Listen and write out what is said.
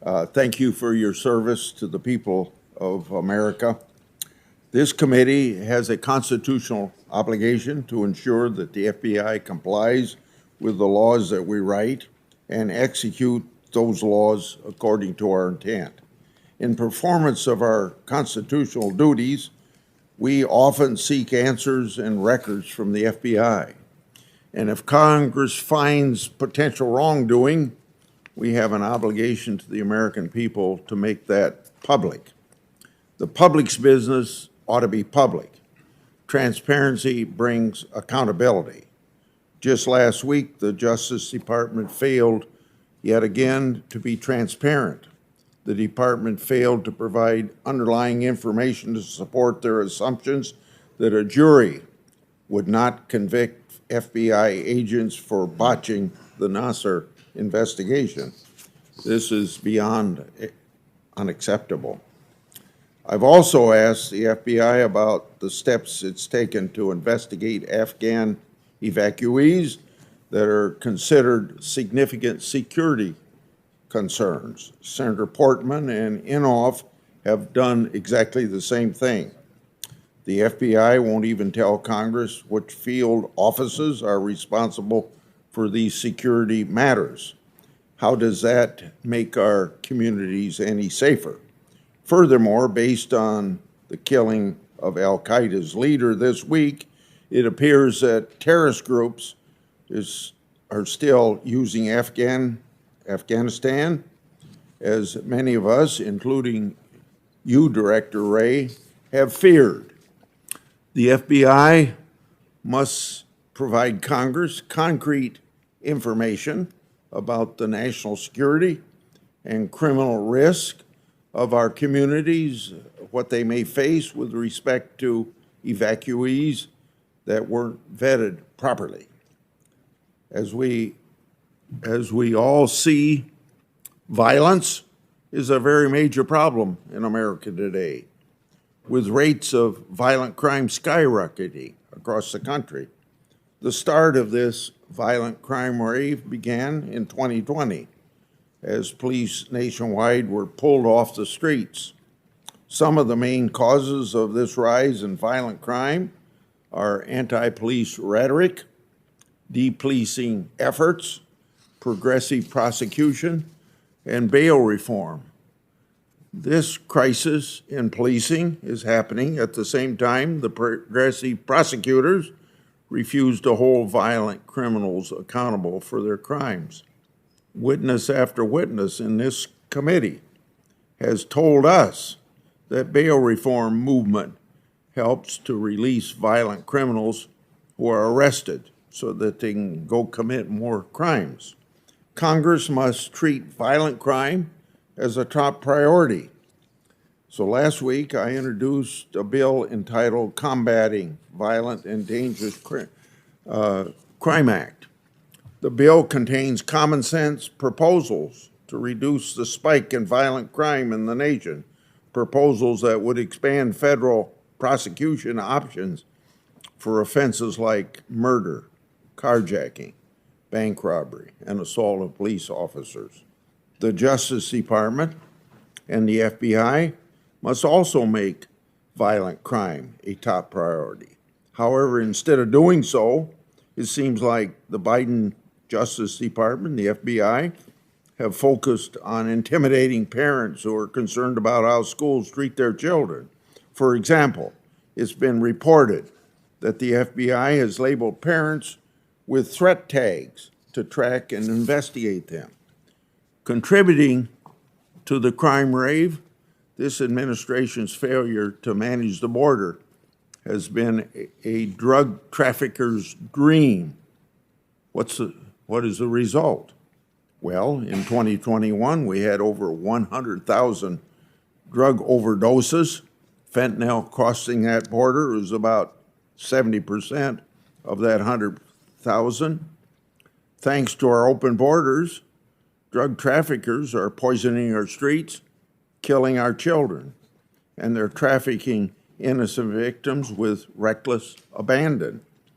Thank you for your service to the people of America. This committee has a constitutional obligation to ensure that the FBI complies with the laws that we write and execute those laws according to our intent. In performance of our constitutional duties, we often seek answers and records from the FBI. And if Congress finds potential wrongdoing, we have an obligation to the American people to make that public. The public's business ought to be public. Transparency brings accountability. Just last week, the Justice Department failed yet again to be transparent. The department failed to provide underlying information to support their assumptions that a jury would not convict FBI agents for botching the Nassar investigation. This is beyond unacceptable. I've also asked the FBI about the steps it's taken to investigate Afghan evacuees that are considered significant security concerns. Senator Portman and Inhofe have done exactly the same thing. The FBI won't even tell Congress which field offices are responsible for these security matters. How does that make our communities any safer? Furthermore, based on the killing of al-Qaeda's leader this week, it appears that terrorist groups are still using Afghanistan, as many of us, including you, Director Wray, have feared. The FBI must provide Congress concrete information about the national security and criminal risk of our communities, what they may face with respect to evacuees that weren't vetted properly. As we all see, violence is a very major problem in America today, with rates of violent crime skyrocketing across the country. The start of this violent crime wave began in 2020 as police nationwide were pulled off the streets. Some of the main causes of this rise in violent crime are anti-police rhetoric, de-policing efforts, progressive prosecution, and bail reform. This crisis in policing is happening at the same time the progressive prosecutors refuse to hold violent criminals accountable for their crimes. Witness after witness in this committee has told us that bail reform movement helps to release violent criminals who are arrested so that they can go commit more crimes. Congress must treat violent crime as a top priority. So last week, I introduced a bill entitled Combating Violent and Dangerous Crime Act. The bill contains common sense proposals to reduce the spike in violent crime in the nation, proposals that would expand federal prosecution options for offenses like murder, carjacking, bank robbery, and assault of police officers. The Justice Department and the FBI must also make violent crime a top priority. However, instead of doing so, it seems like the Biden Justice Department, the FBI, have focused on intimidating parents who are concerned about how schools treat their children. For example, it's been reported that the FBI has labeled parents with threat tags to track and investigate them. Contributing to the crime wave, this administration's failure to manage the border has been a drug trafficker's dream. What is the result? Well, in 2021, we had over 100,000 drug overdoses. Fentanyl crossing that border is about 70% of that 100,000. Thanks to our open borders, drug traffickers are poisoning our streets, killing our children, and they're trafficking innocent victims with reckless abandon.